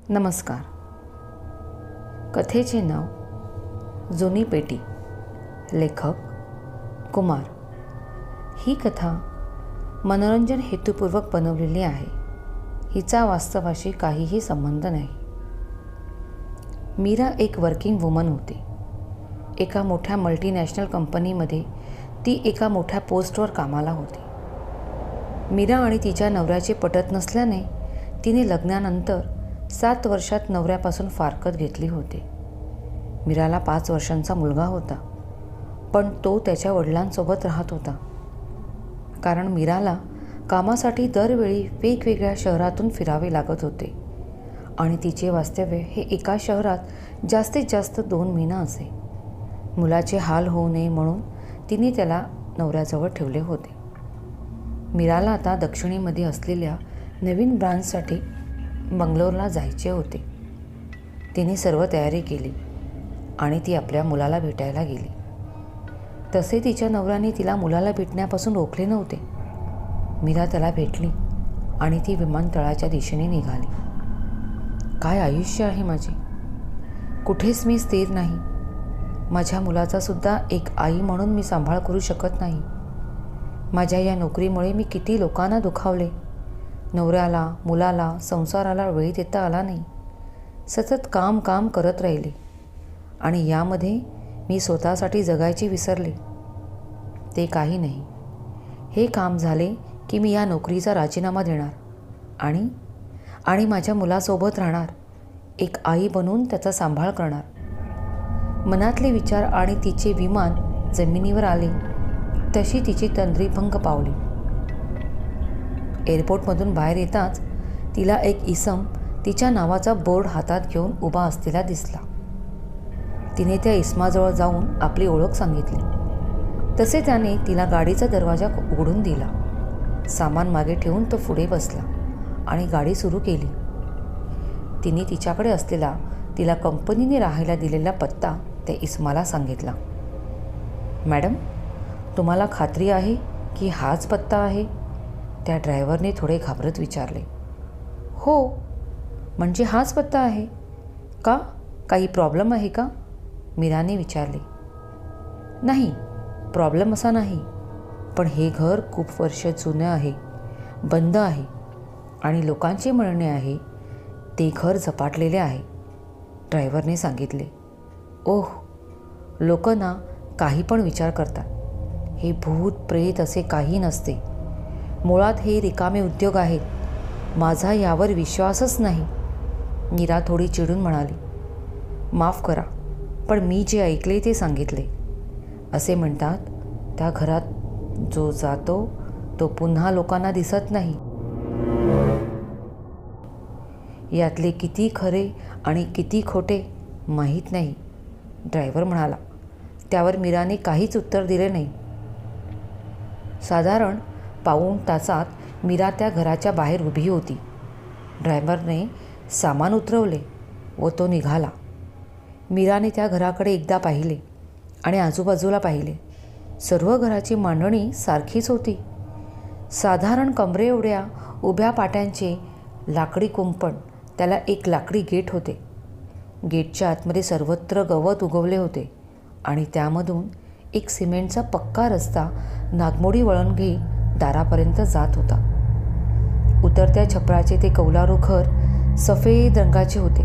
नमस्कार. कथेचे नाव जुनी पेटी. लेखक कुमार. ही कथा मनोरंजन हेतुपूर्वक बनवलेली आहे. हिचा वास्तवाशी काहीही संबंध नाही. मीरा एक वर्किंग वुमन होती. एका मोठ्या मल्टीनॅशनल कंपनीमध्ये ती एका मोठ्या पोस्टवर कामाला होती. मीरा आणि तिच्या नवऱ्याचे पटत नसल्याने तिने लग्नानंतर 7 वर्षात नवऱ्यापासून फारकत घेतली होती. मीराला 5 वर्षांचा मुलगा होता, पण तो त्याच्या वडिलांसोबत राहत होता. कारण मीराला कामासाठी दरवेळी वेगवेगळ्या शहरातून फिरावे लागत होते आणि तिचे वास्तव्य हे एका शहरात जास्तीत जास्त 2 महिना असे. मुलाचे हाल होऊ नये म्हणून तिने त्याला नवऱ्याजवळ ठेवले होते. मीराला आता दक्षिणेमध्ये असलेल्या नवीन ब्रांचसाठी बंगलोरला जायचे होते. तिने सर्व तयारी केली आणि ती आपल्या मुलाला भेटायला गेली. तसे तिच्या नवऱ्याने तिला मुलाला भेटण्यापासून रोखले नव्हते. मीरा त्याला भेटली आणि ती विमानतळाच्या दिशेने निघाली. काय आयुष्य आहे माझे, कुठेच मी स्थिर नाही. माझ्या मुलाचा सुद्धा एक आई म्हणून मी सांभाळ करू शकत नाही. माझ्या या नोकरीमुळे मी किती लोकांना दुखावले. नवऱ्याला, मुलाला, संसाराला वेळ देता आला नाही. सतत काम करत राहिले आणि यामध्ये मी स्वतःसाठी जगायचे विसरले. ते काही नाही. हे काम झाले की मी या नोकरीचा राजीनामा देणार आणि माझ्या मुलासोबत राहणार. एक आई बनून त्याचा सांभाळ करणार. मनातले विचार आणि तिचे विमान जमिनीवर आले तशी तिची तंद्री भंग पावली. एअरपोर्टमधून बाहेर येताच तिला एक इसम तिच्या नावाचा बोर्ड हातात घेऊन उभा असलेला दिसला. तिने त्या इसमाजवळ जाऊन आपली ओळख सांगितली. तसे त्याने तिला गाडीचा दरवाजा उघडून दिला. सामान मागे ठेवून तो पुढे बसला आणि गाडी सुरू केली. तिने तिच्याकडे असलेला तिला कंपनीने राहायला दिलेला पत्ता त्या इसमाला सांगितला. मॅडम, तुम्हाला खात्री आहे की हाच पत्ता आहे? त्या ड्रायव्हरने थोडे घाबरत विचारले. हो, म्हणजे हाच पत्ता आहे का? काही प्रॉब्लेम आहे का? मीराने विचारले. नाही, प्रॉब्लेम असा नाही, पण हे घर खूप वर्ष जुनं आहे, बंद आहे आणि लोकांचे म्हणणे आहे ते घर झपाटलेले आहे, ड्रायव्हरने सांगितले. ओह, लोक ना काही पण विचार करतात. हे भूत प्रेत असे काही नसते. मुळात हे रिकामे उद्योग आहेत. माझा यावर विश्वासच नाही. मीरा थोडी चिडून म्हणाली. माफ करा, पण मी जे ऐकले ते सांगितले. असे म्हणतात त्या घरात जो जातो तो पुन्हा लोकांना दिसत नाही. यातले किती खरे आणि किती खोटे माहीत नाही, ड्रायव्हर म्हणाला. त्यावर मीराने काहीच उत्तर दिले नाही. साधारण पाऊण तासात मीरा त्या घराच्या बाहेर उभी होती. ड्रायव्हरने सामान उतरवले व तो निघाला. मीराने त्या घराकडे एकदा पाहिले आणि आजूबाजूला पाहिले. सर्व घराची मांडणी सारखीच होती. साधारण कमरे एवढ्या उभ्या पाट्यांचे लाकडी कुंपण, त्याला एक लाकडी गेट होते. गेटच्या आतमध्ये सर्वत्र गवत उगवले होते आणि त्यामधून एक सिमेंटचा पक्का रस्ता नागमोडी वळण घेत दारापर्यंत जात होता. उतरत्या छपराचे ते कौलारू घर सफेद रंगाचे होते.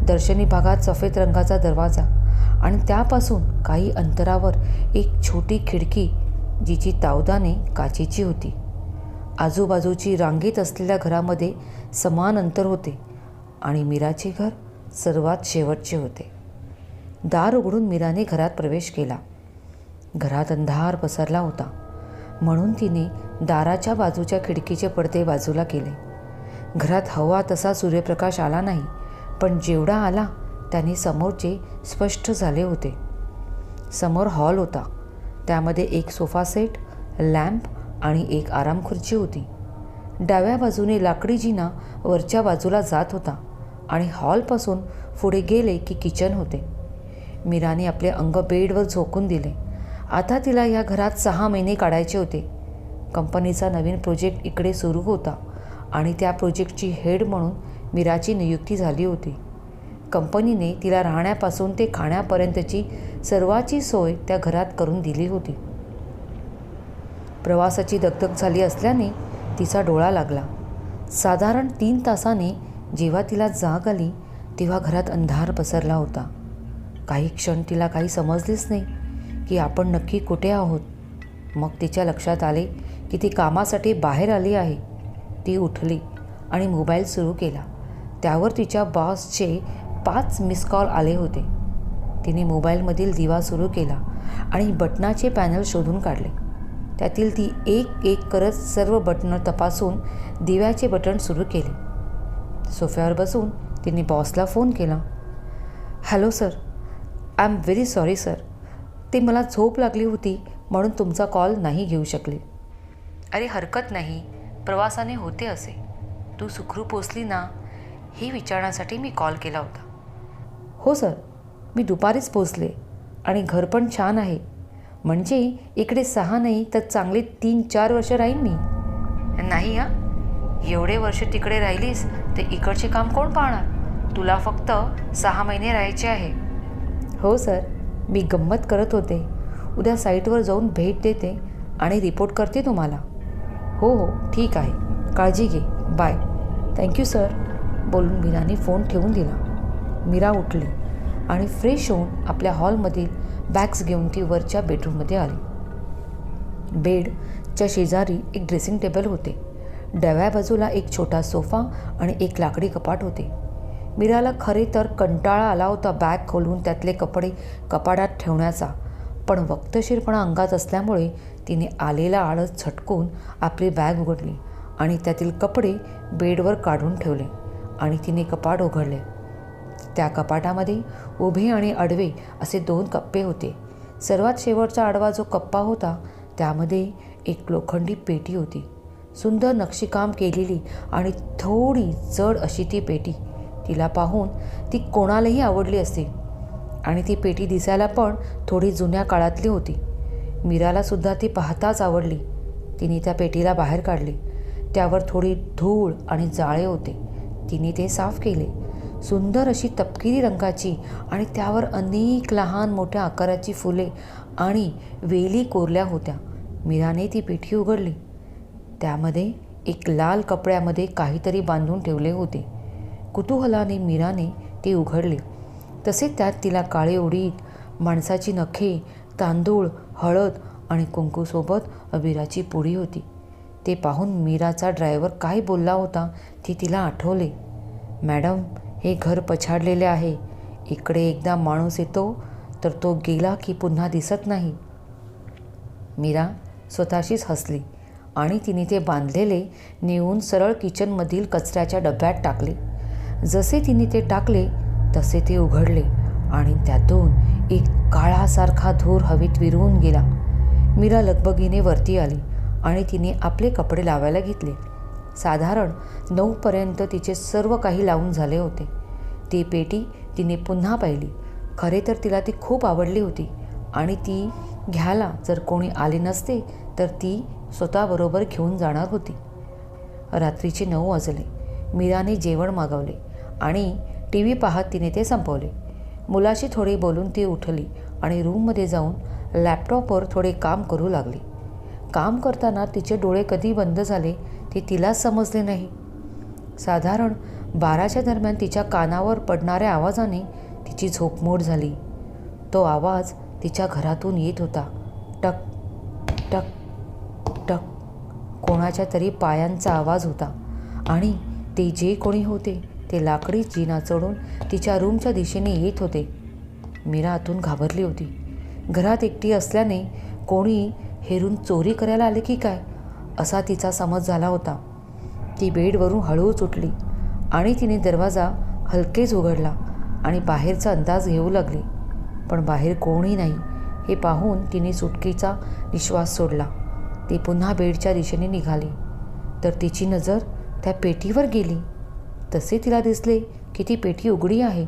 दर्शनी भागात सफेद रंगाचा दरवाजा आणि त्यापासून काही अंतरावर एक छोटी खिडकी जिची तावदाने काचेची होती. आजूबाजूची रांगेत असलेल्या घरामध्ये समान अंतर होते आणि मीराचे घर सर्वात शेवटचे होते. दार उघडून मीराने घरात प्रवेश केला. घरात अंधार पसरला होता म्हणून तिने दाराच्या बाजूच्या खिडकीचे पडदे बाजूला केले. घरात हवा तसा सूर्यप्रकाश आला नाही, पण जेवढा आला त्याने समोरचे स्पष्ट झाले होते. समोर हॉल होता. त्यामध्ये एक सोफा सेट, लॅम्प आणि एक आरामखुर्ची होती. डाव्या बाजूने लाकडी जिना वरच्या बाजूला जात होता आणि हॉलपासून पुढे गेले की किचन होते. मीराने आपले अंग बेडवर झोकून दिले. आता तिला या घरात 6 महिने काढायचे होते. कंपनीचा नवीन प्रोजेक्ट इकडे सुरू होता आणि त्या प्रोजेक्टची हेड म्हणून मीराची नियुक्ती झाली होती. कंपनीने तिला राहण्यापासून ते खाण्यापर्यंतची सर्वाची सोय त्या घरात करून दिली होती. प्रवासाची दगदग झाली असल्याने तिचा डोळा लागला. साधारण 3 तासाने जेव्हा तिला जाग आली तेव्हा घरात अंधार पसरला होता. काही क्षण तिला काही समजलेच नाही की आपण नक्की कुठे आहोत. मग तिच्या लक्षात आले की ती कामासाठी बाहेर आली आहे. ती उठली आणि मोबाईल सुरू केला. त्यावर तिच्या बॉसचे 5 मिस कॉल आले होते. तिने मोबाईलमधील दिवा सुरू केला आणि बटनाचे पॅनल शोधून काढले. त्यातील ती एक एक करत सर्व बटणं तपासून दिव्याचे बटण सुरू केले. सोफ्यावर बसून तिने बॉसला फोन केला. Hello sir, I am very sorry sir. ते मला झोप लागली होती म्हणून तुमचा कॉल नाही घेऊ शकले. अरे हरकत नाही, प्रवासाने होते असे. तू सुखरूप पोचली ना हे विचारण्यासाठी मी कॉल केला होता. हो सर, मी दुपारीच पोचले आणि घर पण छान आहे. म्हणजे इकडे 6 नाही तर चांगले 3-4 वर्ष राहीन मी. नाही हां, एवढे वर्ष तिकडे राहिलीस तर इकडचे काम कोण पाहणार? तुला फक्त 6 महिने राहायचे आहे. हो सर, मी गंमत करत होते. उद्या साईटवर जाऊन भेट देते आणि रिपोर्ट करते तुम्हाला. हो हो ठीक आहे, काळजी घे, बाय. थँक्यू सर, बोलून मीराने फोन ठेवून दिला. मीरा उठली आणि फ्रेश होऊन आपल्या हॉलमधील बॅग्स घेऊन ती वरच्या बेडरूममध्ये आली. बेडच्या शेजारी एक ड्रेसिंग टेबल होते. डाव्या बाजूला एक छोटा सोफा आणि एक लाकडी कपाट होते. मीराला खरे तर कंटाळा आला होता बॅग खोलून त्यातले कपडे कपाटात ठेवण्याचा, पण वक्तशीरपणा अंगात असल्यामुळे तिने आलेला आळस झटकून आपली बॅग उघडली आणि त्यातील कपडे बेडवर काढून ठेवले आणि तिने कपाट उघडले. त्या कपाटामध्ये उभे आणि आडवे असे 2 कप्पे होते. सर्वात शेवटचा आडवा जो कप्पा होता त्यामध्ये एक लोखंडी पेटी होती. सुंदर नक्षीकाम केलेली आणि थोडी जड अशी ती पेटी. तिला पाहून ती कोणालाही आवडली असती आणि ती पेटी दिसायला पण थोडी जुन्या काळातली होती. मीरालासुद्धा ती पाहताच आवडली. तिने त्या पेटीला बाहेर काढले. त्यावर थोडी धूळ आणि जाळे होते. तिने ते साफ केले. सुंदर अशी तपकिरी रंगाची आणि त्यावर अनेक लहान मोठ्या आकाराची फुले आणि वेली कोरल्या होत्या. मीराने ती पेटी उघडली. त्यामध्ये एक लाल कपड्यामध्ये काहीतरी बांधून ठेवले होते. कुतूहलाने मीराने ते उघडले. तसे त्यात तिला काळे उडीद, माणसाची नखे, तांदूळ, हळद आणि कुंकूसोबत अबीराची पुडी होती. ते पाहून मीराचा ड्रायव्हर काय बोलला होता ते तिला आठवले. मॅडम, हे घर पछाडलेले आहे. इकडे एकदा माणूस येतो तर तो गेला की पुन्हा दिसत नाही. मीरा स्वतःशीच हसली आणि तिने ते बांधलेले नेऊन सरळ किचनमधील कचऱ्याच्या डब्यात टाकले. जसे तिने ते टाकले तसे ते उघडले आणि त्यातून एक काळासारखा धूर हवेत विरून गेला. मीरा लगबगीने वरती आली आणि तिने आपले कपडे लावायला घेतले. साधारण 9पर्यंत तिचे सर्व काही लावून झाले होते. ती पेटी तिने पुन्हा पाहिली. खरे तर तिला ती खूप आवडली होती आणि ती घ्यायला जर कोणी आले नसते तर ती स्वतःबरोबर घेऊन जाणार होती. रात्रीचे 9 वाजले. मीराने जेवण मागवले आणि TV पाहत तिने ते संपवले. मुलाशी थोडी बोलून ती उठली आणि रूममध्ये जाऊन लॅपटॉपवर थोडे काम करू लागली. काम करताना तिचे डोळे कधी बंद झाले ते तिलाच समजले नाही. साधारण 12च्या दरम्यान तिच्या कानावर पडणाऱ्या आवाजाने तिची झोपमोड झाली. तो आवाज तिच्या घरातून येत होता. टक टक टक. कोणाच्या तरी पायांचा आवाज होता आणि ते जे कोणी होते ते लाकडी जिना चढून तिच्या रूमच्या दिशेने येत होते. मीरा आतून घाबरली होती. घरात एकटी असल्याने कोणी हेरून चोरी करायला आले की काय असा तिचा समज झाला होता. ती बेडवरून हळूच उठली आणि तिने दरवाजा हलकेच उघडला आणि बाहेरचा अंदाज घेऊ लागली. पण बाहेर कोणी नाही हे पाहून तिने सुटकेचा निश्वास सोडला. ती पुन्हा बेडच्या दिशेने निघाली तर तिची नजर त्या पेटीवर गेली. तसे तिला दिसले की ती पेटी उघडी आहे.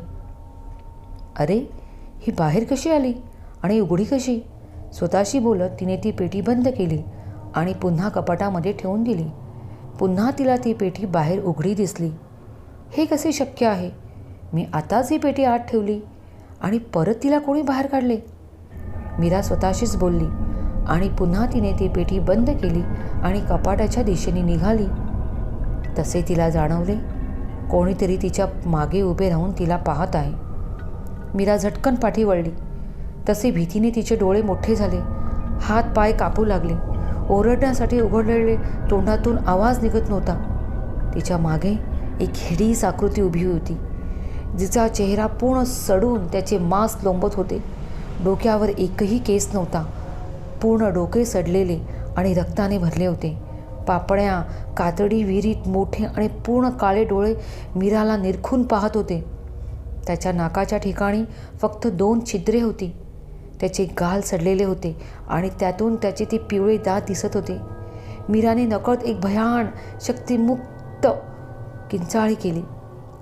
अरे, ही बाहेर कशी आली आणि उघडी कशी? स्वतःशी बोलत तिने ती पेटी बंद केली आणि पुन्हा कपाटामध्ये ठेवून दिली. पुन्हा तिला ती पेटी बाहेर उघडी दिसली. हे कसे शक्य आहे? मी आताच ही पेटी आत ठेवली आणि परत तिला कोणी बाहेर काढले? मीरा स्वतःशीच बोलली आणि पुन्हा तिने ती पेटी बंद केली आणि कपाटाच्या दिशेने निघाली. तसे तिला जाणवले कोणीतरी तिच्या मागे उभे राहून तिला पाहत आहे. मीरा झटकन पाठी वळली. तसे भीतीने तिचे डोळे मोठे झाले, हात पाय कापू लागले. ओरडण्यासाठी उघडलेले तोंडातून आवाज निघत नव्हता. तिच्या मागे एक हिडीस आकृती उभी होती, जिचा चेहरा पूर्ण सडून त्याचे मांस लोंबत होते. डोक्यावर एकही केस नव्हता. पूर्ण डोके सडलेले आणि रक्ताने भरले होते. पापण्या, कातडी, विहिरीत मोठे आणि पूर्ण काळे डोळे मीराला निरखून पाहत होते. त्याच्या नाकाच्या ठिकाणी फक्त 2 छिद्रे होती. त्याचे गाल सडलेले होते आणि त्यातून त्याचे ती पिवळे दात दिसत होते. मीराने नकळत एक भयान शक्तिमुक्त किंचाळी केली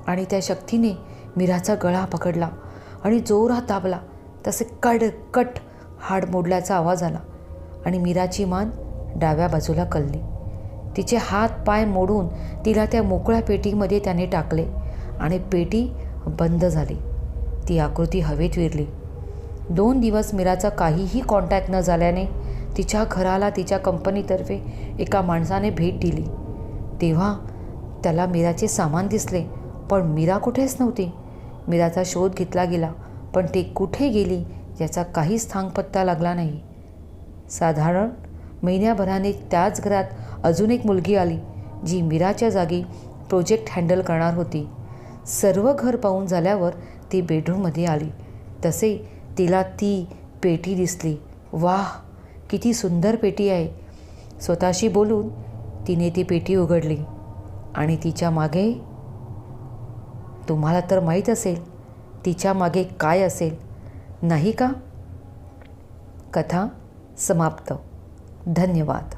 आणि त्या शक्तीने मीराचा गळा पकडला आणि जोरात दाबला. तसे कडकट हाड मोडल्याचा आवाज आला आणि मीराची मान डाव्या बाजूला कलली. तिचे हात पाय मोडून तिला त्या मोकळ्या पेटीमध्ये त्याने टाकले आणि पेटी बंद झाली. ती आकृती हवेत विरली. 2 दिवस मीराचा काहीही कॉन्टॅक्ट न झाल्याने तिच्या घराला तिच्या कंपनीतर्फे एका माणसाने भेट दिली. तेव्हा त्याला मीराचे सामान दिसले, पण मीरा कुठेच नव्हती. मीराचा शोध घेतला गेला, पण ते कुठे गेली याचा काहीच थांगपत्ता लागला नाही. साधारण महिन्याभराने त्याच घरात अजून एक मुलगी आली, जी मीराच्या जागी प्रोजेक्ट हँडल करणार होती. सर्व घर पाहून झाल्यावर ती बेडरूममध्ये आली. तसे तिला ती पेटी दिसली. वाह, किती सुंदर पेटी आहे, स्वतःशी बोलून तिने ती पेटी उघडली आणि तिच्या मागे, तुम्हाला तर माहीत असेल तिच्या मागे काय असेल, नाही का? कथा समाप्त. धन्यवाद.